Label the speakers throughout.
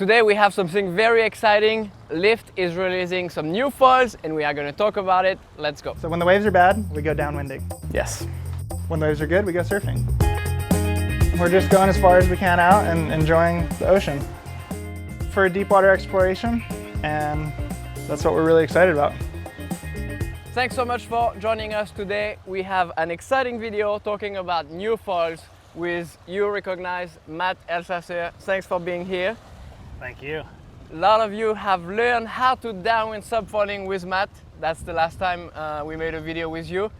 Speaker 1: Today we have something very exciting. Lift is releasing some new foils and we are going to talk about it. Let's go.
Speaker 2: So when the waves are bad, we go downwinding.
Speaker 1: Yes.
Speaker 2: When the waves are good, we go surfing. We're just going as far as we can out and enjoying the ocean for deep water exploration, and that's what we're really excited about.
Speaker 1: Thanks so much for joining us today. We have an exciting video talking about new foils with you recognize Matt Elsasser. Thanks for being here.
Speaker 3: Thank you.
Speaker 1: A lot of you have learned how to downwind subfoiling with Matt. That's the last time we made a video with you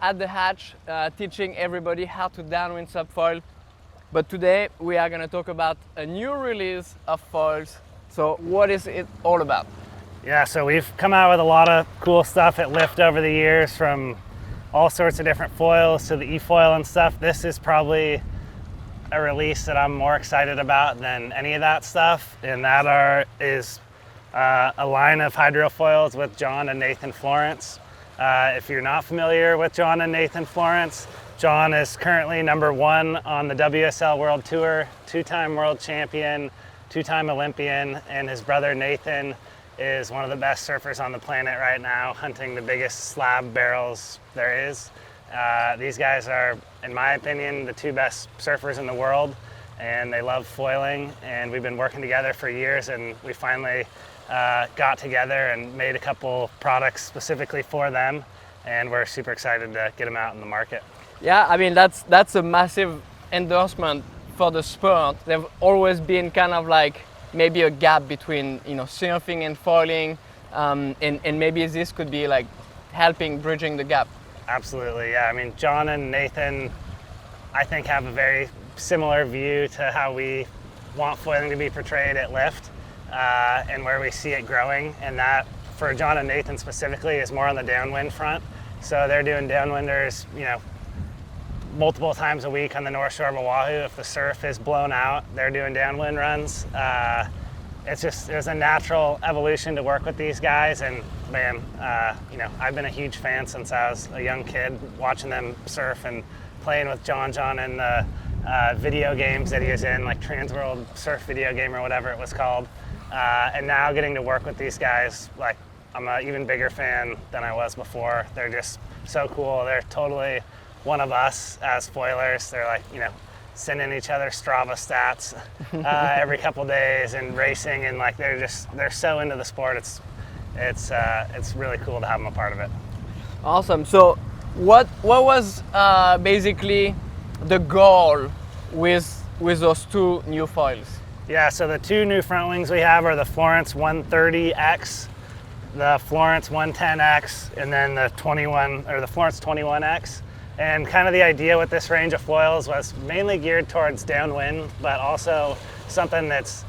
Speaker 1: at the hatch, teaching everybody how to downwind subfoil. But today we are going to talk about a new release of foils. So what is it all about?
Speaker 3: Yeah, so we've come out with a lot of cool stuff at Lift over the years, from all sorts of different foils to the e-foil and stuff. This is probably a release that I'm more excited about than any of that stuff, and that is a line of hydrofoils with John and Nathan Florence. If you're not familiar with John and Nathan Florence, John is currently #1 on the WSL World Tour, two-time world champion, two-time Olympian, and his brother Nathan is one of the best surfers on the planet right now, hunting the biggest slab barrels there is. These guys are, in my opinion, the two best surfers in the world, and they love foiling, and we've been working together for years, and we finally got together and made a couple products specifically for them, and we're super excited to get them out in the market.
Speaker 1: Yeah, I mean, that's a massive endorsement for the sport. There've always been kind of like maybe a gap between, you know, surfing and foiling, and maybe this could be like helping bridging the gap.
Speaker 3: Absolutely, yeah. I mean, John and Nathan, I think, have a very similar view to how we want foiling to be portrayed at Lift, and where we see it growing. And that, for John and Nathan specifically, is more on the downwind front. So they're doing downwinders, you know, multiple times a week on the North Shore of Oahu. If the surf is blown out, they're doing downwind runs. It was a natural evolution to work with these guys, and man, you know, I've been a huge fan since I was a young kid, watching them surf and playing with John in the video games that he was in, like Transworld Surf video game or whatever it was called. And now getting to work with these guys, like, I'm an even bigger fan than I was before. They're just so cool. They're totally one of us as foilers. They're like, you know, sending each other Strava stats every couple days and racing, and like they're so into the sport. It's really cool to have them a part of it.
Speaker 1: Awesome. So what was basically the goal with those two new foils?
Speaker 3: Yeah, so the two new front wings we have are the Florence 130X, the Florence 110X, and then the Florence 21X. And kind of the idea with this range of foils was mainly geared towards downwind, but also something that's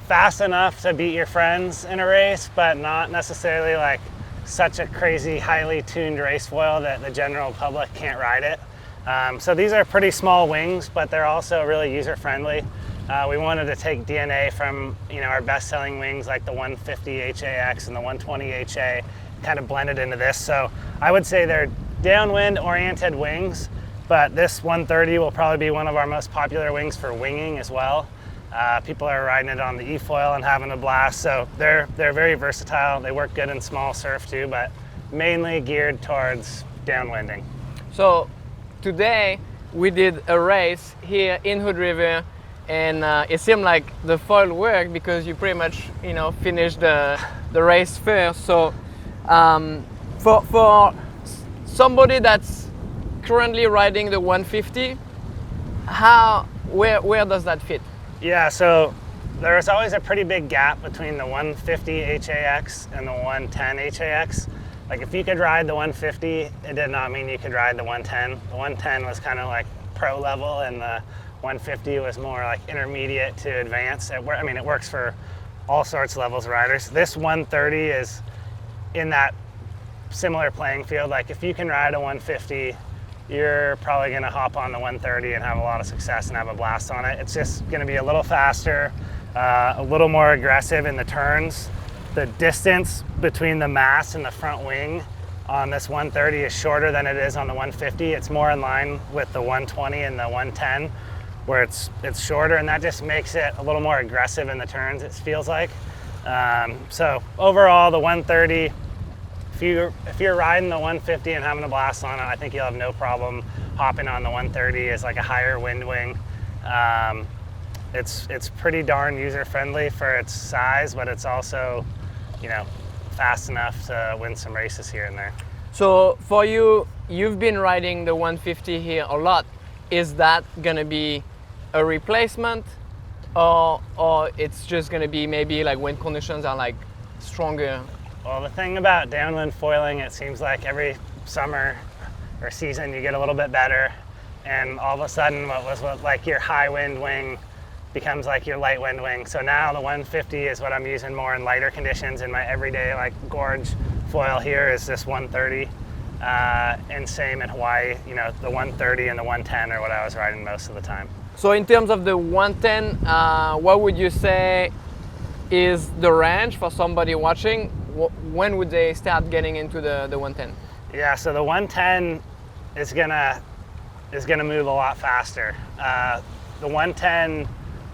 Speaker 3: fast enough to beat your friends in a race, but not necessarily like such a crazy, highly tuned race foil that the general public can't ride it. So these are pretty small wings, but they're also really user-friendly. We wanted to take DNA from, you know, our best-selling wings like the 150 HAX and the 120 HA, kind of blended into this. So I would say they're downwind oriented wings, but this 130 will probably be one of our most popular wings for winging as well. People are riding it on the e-foil and having a blast, so they're very versatile. They work good in small surf too, but mainly geared towards downwinding.
Speaker 1: So today we did a race here in Hood River, and it seemed like the foil worked because you pretty much, you know, finished the race first. So for somebody that's currently riding the 150, where does that fit?
Speaker 3: Yeah, so there's always a pretty big gap between the 150 HAX and the 110 HAX. Like, if you could ride the 150, it did not mean you could ride the 110. The 110 was kind of like pro level, and the 150 was more like intermediate to advanced. It works for all sorts of levels of riders. This 130 is in that similar playing field. Like, if you can ride a 150, you're probably going to hop on the 130 and have a lot of success and have a blast on it. It's just going to be a little faster, a little more aggressive in the turns. The distance between the mast and the front wing on this 130 is shorter than it is on the 150. It's more in line with the 120 and the 110. where it's shorter, and that just makes it a little more aggressive in the turns, it feels like. So overall, the 130, if you're riding the 150 and having a blast on it, I think you'll have no problem hopping on the 130 as like a higher wind wing. It's pretty darn user friendly for its size, but it's also, you know, fast enough to win some races here and there.
Speaker 1: So for you, you've been riding the 150 here a lot. Is that gonna be a replacement, or it's just gonna be maybe like when conditions are like stronger?
Speaker 3: Well, the thing about downwind foiling, it seems like every summer or season you get a little bit better, and all of a sudden what was like your high wind wing becomes like your light wind wing. So now the 150 is what I'm using more in lighter conditions in my everyday like gorge foil. Here is this 130, and same in Hawaii, you know, the 130 and the 110 are what I was riding most of the time.
Speaker 1: So in terms of the 110, what would you say is the range for somebody watching? When would they start getting into the 110?
Speaker 3: Yeah, so the 110 is gonna move a lot faster. The 110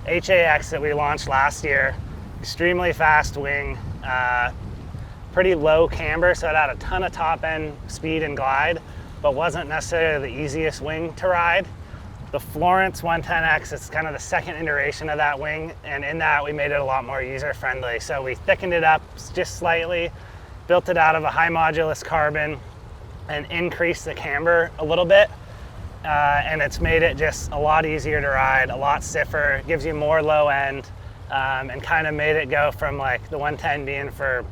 Speaker 3: HAX that we launched last year, extremely fast wing, pretty low camber, so it had a ton of top end speed and glide, but wasn't necessarily the easiest wing to ride. The Florence 110X is kind of the second iteration of that wing, and in that we made it a lot more user friendly. So we thickened it up just slightly, built it out of a high modulus carbon, and increased the camber a little bit. And it's made it just a lot easier to ride, a lot stiffer, gives you more low end, and kind of made it go from like the 110 being for,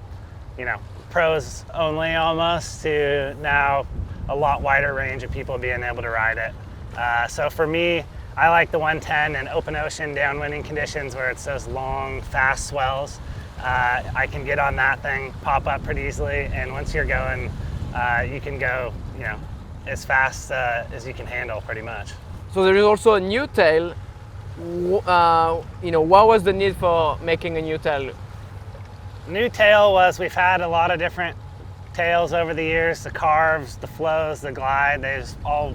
Speaker 3: you know, pros only almost, to now a lot wider range of people being able to ride it. So for me, I like the 110 in open ocean downwinding conditions where it's those long, fast swells. I can get on that thing, pop up pretty easily, and once you're going, you can go, you know, as fast as you can handle pretty much.
Speaker 1: So there is also a new tail. You know, what was the need for making a new tail?
Speaker 3: New tail was, we've had a lot of different tails over the years, the carves, the flows, the glide, they've all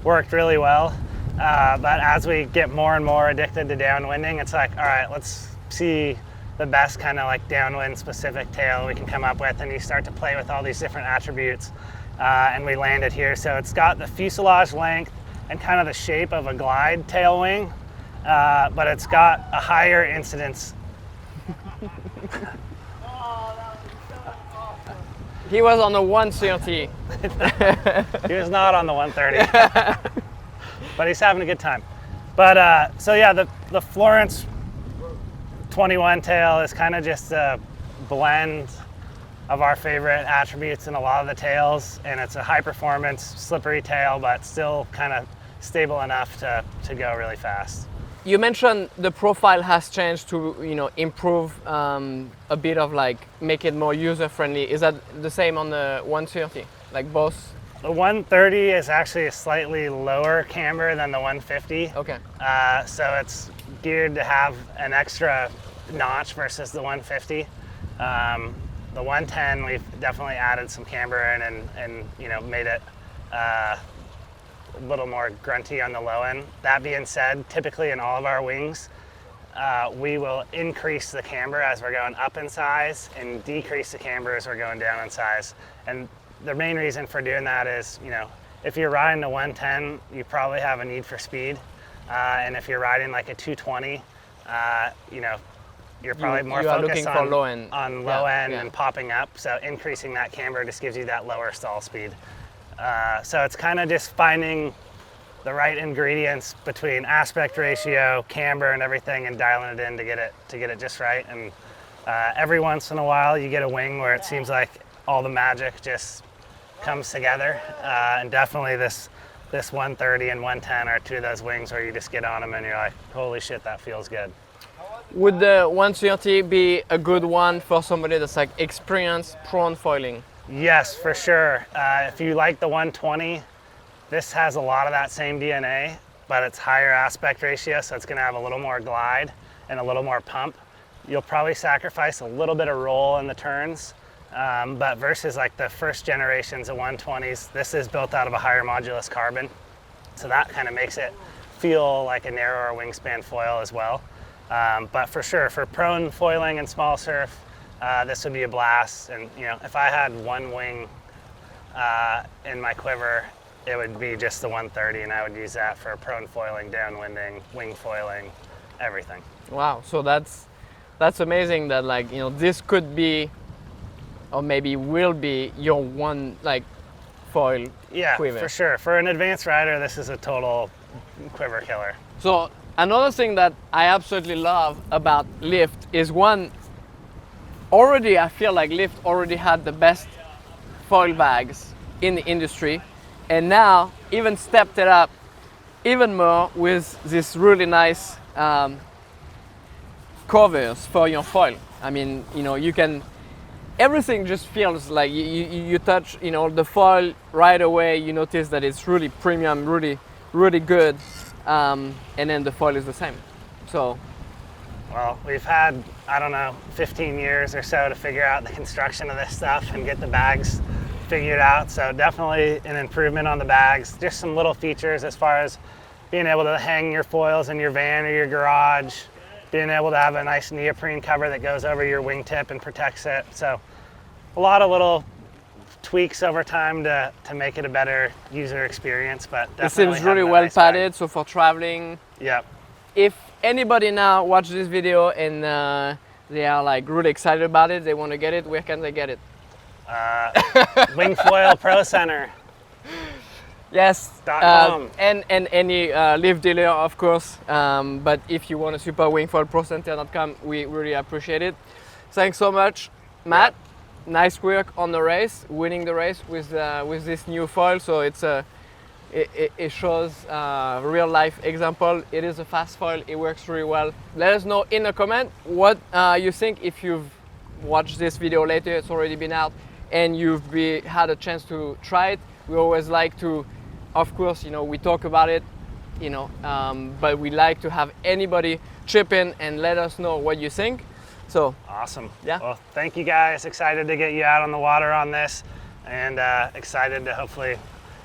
Speaker 3: worked really well. But as we get more and more addicted to downwinding, it's like, all right, let's see the best kind of like downwind specific tail we can come up with, and you start to play with all these different attributes. And we landed here. So it's got the fuselage length and kind of the shape of a glide tail wing, but it's got a higher incidence.
Speaker 1: He was on the 130.
Speaker 3: He was not on the 130, but he's having a good time. But so yeah, the Florence 21 tail is kind of just a blend of our favorite attributes in a lot of the tails, and it's a high performance, slippery tail, but still kind of stable enough to go really fast.
Speaker 1: You mentioned the profile has changed to, you know, improve a bit of like make it more user friendly. Is that the same on the 130? Like both?
Speaker 3: The 130 is actually a slightly lower camber than the 150.
Speaker 1: Okay.
Speaker 3: So it's geared to have an extra notch versus the 150. The 110, we've definitely added some camber in and you know, made it a little more grunty on the low end. That being said, typically in all of our wings, we will increase the camber as we're going up in size and decrease the camber as we're going down in size. And the main reason for doing that is, you know, if you're riding the 110, you probably have a need for speed. And if you're riding like a 220, you know, you're probably more focused on low end and popping up. So increasing that camber just gives you that lower stall speed. So it's kind of just finding the right ingredients between aspect ratio, camber, and everything, and dialing it in to get it just right. And every once in a while, you get a wing where it seems like all the magic just comes together. And definitely this 130 and 110 are two of those wings where you just get on them and you're like, holy shit, that feels good.
Speaker 1: Would the 130 be a good one for somebody that's like experienced prone foiling?
Speaker 3: Yes, for sure. If you like the 120, this has a lot of that same DNA, but it's higher aspect ratio, so it's gonna have a little more glide and a little more pump. You'll probably sacrifice a little bit of roll in the turns, but versus like the first generations of 120s, this is built out of a higher modulus carbon. So that kind of makes it feel like a narrower wingspan foil as well. But for sure, for prone foiling and small surf, this would be a blast. And you know, if I had one wing in my quiver, it would be just the 130, and I would use that for prone foiling, downwinding, wing foiling, everything.
Speaker 1: Wow, so that's amazing that, like, you know, this could be, or maybe will be, your one like foil quiver.
Speaker 3: For sure. For an advanced rider, this is a total quiver killer.
Speaker 1: So another thing that I absolutely love about Lift is, one, already I feel like Lift already had the best foil bags in the industry, and now even stepped it up even more with this really nice covers for your foil. I mean, you know, you can, everything just feels like you touch, you know, the foil right away, you notice that it's really premium, really good, and then the foil is the same. So,
Speaker 3: well, we've had, I don't know, 15 years or so to figure out the construction of this stuff and get the bags figured out. So definitely an improvement on the bags. Just some little features as far as being able to hang your foils in your van or your garage, being able to have a nice neoprene cover that goes over your wingtip and protects it. So a lot of little tweaks over time to make it a better user experience, but definitely
Speaker 1: it seems really well padded, so for traveling.
Speaker 3: Yep.
Speaker 1: If anybody now watch this video and they are like really excited about it, they want to get it, where can they get it?
Speaker 3: Wingfoil Pro Center.
Speaker 1: Yes,
Speaker 3: .com.
Speaker 1: and any Lift dealer, of course. But if you want to support wingfoilprocenter.com, we really appreciate it. Thanks so much, Matt. Nice work on the race, winning the race with this new foil. So it shows a real life example. It is a fast foil. It works really well. Let us know in a comment what you think. If you've watched this video later, it's already been out, and you've had a chance to try it. We always like to, of course, you know, we talk about it, you know, but we like to have anybody chip in and let us know what you think. So
Speaker 3: awesome.
Speaker 1: Yeah.
Speaker 3: Well, thank you guys. Excited to get you out on the water on this, and excited to hopefully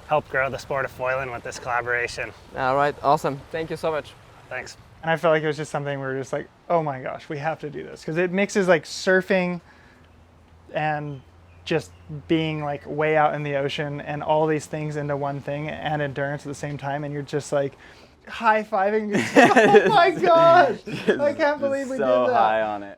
Speaker 3: help grow the sport of foiling with this collaboration.
Speaker 1: All right. Awesome. Thank you so much.
Speaker 3: Thanks.
Speaker 2: And I felt like it was just something we were just like, oh my gosh, we have to do this, because it mixes like surfing and just being like way out in the ocean and all these things into one thing, and endurance at the same time, and you're just like high-fiving. Oh my gosh, I can't believe we did that.
Speaker 4: So high on it.